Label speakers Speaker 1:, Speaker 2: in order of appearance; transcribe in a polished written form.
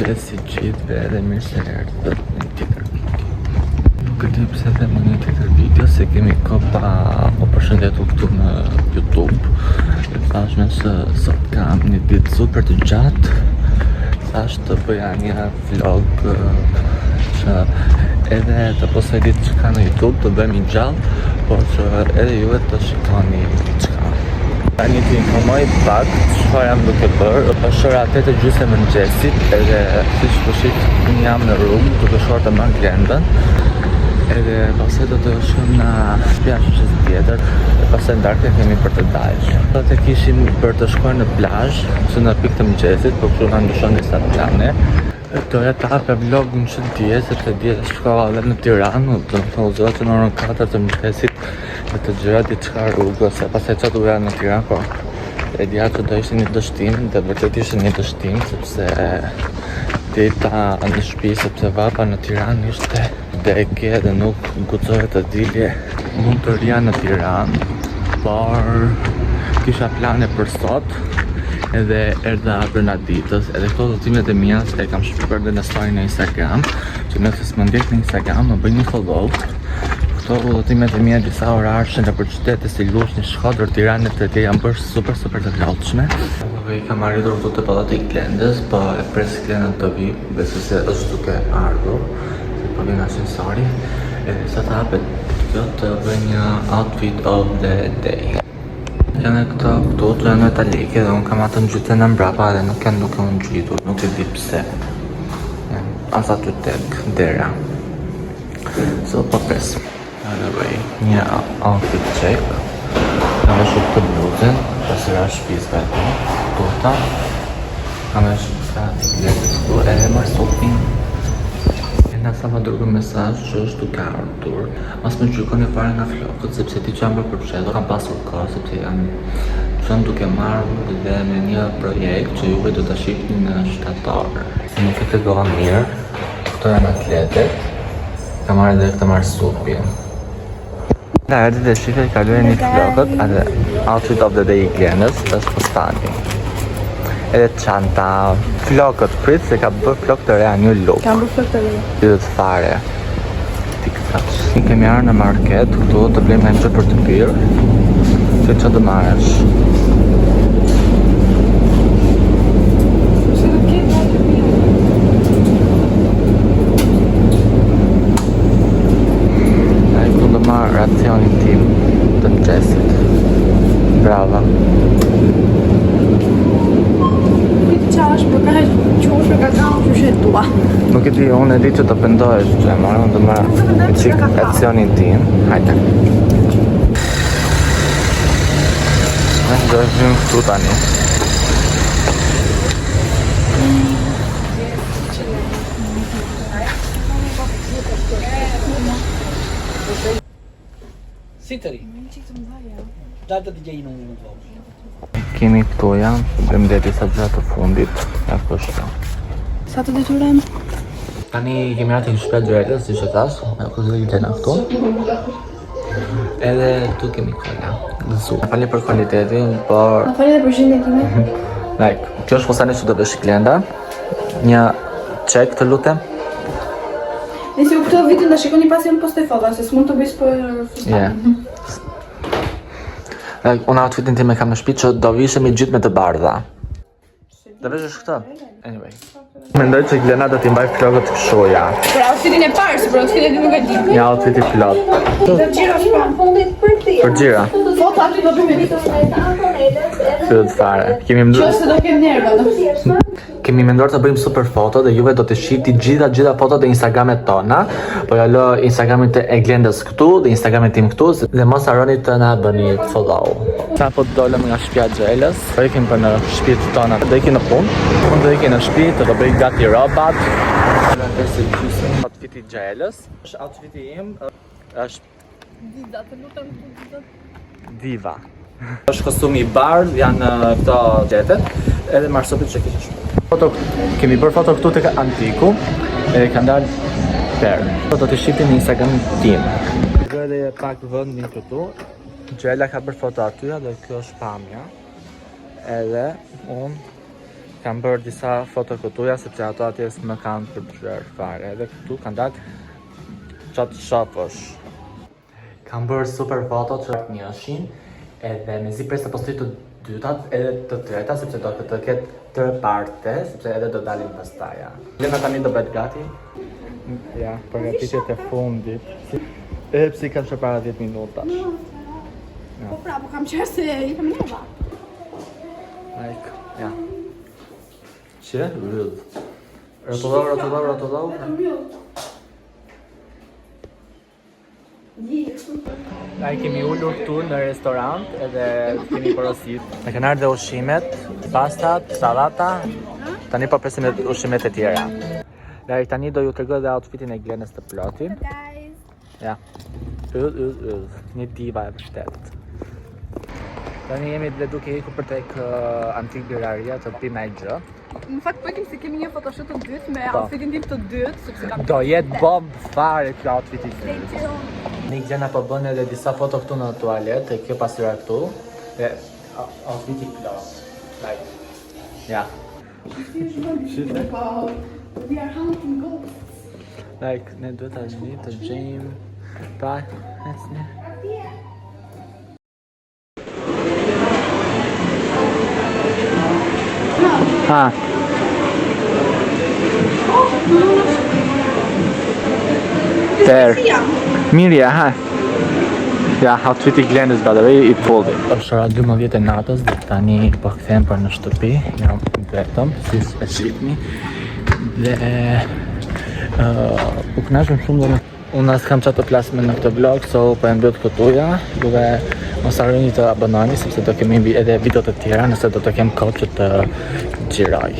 Speaker 1: mëngjes si gjithve edhe mirë se erdhët në një tjetër video. Nuk e di pse dhe më një tjetër video se kemi kopa o përshëndetu këtu në YouTube. E thashme se sot kam një ditë super të gjatë. Thash të bëja një vlog që edhe të posoj ditë që ka në YouTube të bëjmë i gjallë, por që edhe juve të shikoni diçka. Një të informoj pak çfarë jam duke bërë. Është ora 8:30 mëngjesit edhe siç po shih jam në rrugë duke shkuar të marr Glendën. Edhe pastaj do të shkojmë në plazh tjetër. Pastaj darkë kemi për të dalë. Do të kishim për të shkuar në plazh, që në pikë të mëngjesit, por kështu na ndryshon disa plane. Doja të hapja vlogun që dje, sepse dje të shkova edhe në Tiranë, do të thonë zotë në orën 4 të mëngjesit dhe të gjëra diçka rrugës, e pastaj çfarë doja në Tiranë, po e dija që do ishte një dështim, dhe vërtet ishte një dështim, sepse deta në shtëpi, sepse vapa në Tiranë ishte vdekje dhe nuk guxoja të dilje. Mund të rija në Tiranë, por kisha plane për sot. Edhe erdha brenda ditës, edhe këto udhëtimet e mia se kam shpërr dhe në story në Instagram, që nëse s'më ndjek në Instagram më bëj një follow. Këto udhëtimet e mia disa orarë në për qytete si Lushnjë, Shkodër, Tiranë të tjera janë bërë super të lodhshme. I kam arritur këtu te pallati i Glendës, po e pres Glendën të vi, besoj se është duke ardhur, se po vjen ascensori. Edhe sa të hapet kjo të bëj një outfit of the day. Janë këto që janë metalike dhe unë kam atë ngjytën në mbrapa dhe nuk e ngjytur, nuk e di pse. As aty tek dera. So po pres. Anyway, një outfit check. Kam shumë të bluzën, pasëra shtëpisë vetë, tota. Kam shumë këtu e marr shopping. Nga sa më dërgoj mesazh që është duke ardhur. Mas më gjykoni fare nga flokët, sepse ti që jam bërë përfshirë, kam pasur kohë, sepse jam duke marrë dhe me një projekt që juve do të shihni në shtator. Nuk e të goha mirë, këto janë atletet, kam marrë dhe këtë marsupje. Nga erdi dhe shikë i kaluaj një flokët, atë outfit of the day i Glendës, është postani. Edhe çanta, flokët, prit se ka bërë flokë të reja një look.
Speaker 2: Kam bërë flokë të reja.
Speaker 1: Lidhët fare. Tiktaç. Kemi arë në market, këtu të blejmë në gjë për të pirë. Se që të marrësh. A i këtu të marrë racionin tim të mëgjesit. Brava. Nuk e di, unë e di që të pëndojsh që e marrë, unë të marrë e qik racionin tim. Hajde. Do e vim këtu tani.
Speaker 3: Si të ri? Dalë të gjejnë unë në të vogë.
Speaker 1: Kemi këtu janë, dhe më dhe disa gjatë të fundit. Ja kështë.
Speaker 2: Sa të detyrem?
Speaker 1: Tani kemi artë i shpet drejtës, si që thash, këtë dhe i gjena këtu. Edhe tu kemi kolla, gëzu. Në fali për kvalitetin, por...
Speaker 2: Në fali dhe për shëndetime.
Speaker 1: Like, kjo është fostani që do vesh Glenda. Një check të lutem.
Speaker 2: Nësi u këto vitin dhe shikoni pasi unë postoj foto, se s'mund të bëjsh për fustanin.
Speaker 1: Like, unë outfitin tim e kam në shtëpi që do vishëm i gjithë me të bardha. Do vesh është këtë? Anyway. Mendoj që Glenda do t'i mbaj flokët këshoja.
Speaker 2: Për outfitin e parë, se për outfitin e nuk e di.
Speaker 1: Një outfit i plot.
Speaker 2: Dhe gjira shpa.
Speaker 1: Për gjira?
Speaker 2: Foto aty do bëjmë
Speaker 1: Fyt fare.
Speaker 2: Qëse do kem nerva, do.
Speaker 1: Kemi menduar të bëjmë super foto dhe juve do të shihni gjitha fotot e Instagramet tona. Po ja lë Instagramin e Glendës këtu dhe Instagramin tim këtu dhe mos harroni të na bëni follow. Sa foto dolëm nga shtëpia Xhelës, po ikim për në shtëpitë tona. Do ikim në punë. Unë do ikim në shtëpi të bëj gati rrobat. Outfiti Xhelës, është outfiti im, është Diva. Është kostumi i bardh, janë këto gjetet, edhe marsupit që kishë shumë. Kemi bërë foto këtu të Antiku, edhe kanë dalë perë. Do të shihni në Instagram tim. Edhe pak vëndin këtu, Gjella ka bërë foto atyja dhe kjo është pamja. Edhe unë Kam bërë disa foto këtuja sepse ato atje s'më kanë pëlqyer fare. Edhe këtu kanë dalë çat shopësh. Kam bërë super foto që njëshin, edhe mezi pres të postoj të dytat edhe të treta, sepse do të ketë 3 parte, sepse edhe do dalim pastaja. Lena tani do bëhet gati. Ja, përgatitjet e fundit. E pse kam çfarë para 10 minuta.
Speaker 2: Po pra, po kam qërë se i kam njëva.
Speaker 1: Like, ja. Që? Rotullohu. Ne kemi ullur këtu në restorant edhe kemi porosit. Ne kanë ardhur ushqimet, pastat, sallata. Tani po presim ushqimet e tjera. Tani do ju tregoj dhe outfitin e Glenës të plotin. Ja. Një diva e vërtet. Tani jemi duke ikur për tek antik biraria të pim ai gjë.
Speaker 2: Në fakt po se kemi një photoshoot të dytë me outfitin tim të dytë, sepse kam
Speaker 1: do jetë bomb fare kjo outfit i dytë. Ne Glena po bën edhe disa foto këtu në tualet, e kjo pasura këtu. Dhe outfit i plot. Like, ja.
Speaker 2: We are hunting ghosts.
Speaker 1: Like, ne duhet ta gjejmë të gjejmë. Pa, ecni. Ha. There. Mirja, ha. Ja, outfit i Glenës by the way, i pulled it. Është ora 12 e natës dhe tani po kthehem për në shtëpi. Jam vetëm, si e shihni. Dhe u kënaqem shumë dhe unë as kam çfarë të flas me në këtë vlog, so po e mbyll këtuja. Juve mos harroni të abononi sepse do kemi edhe video të tjera nëse do të kem kohë që të xhiroj.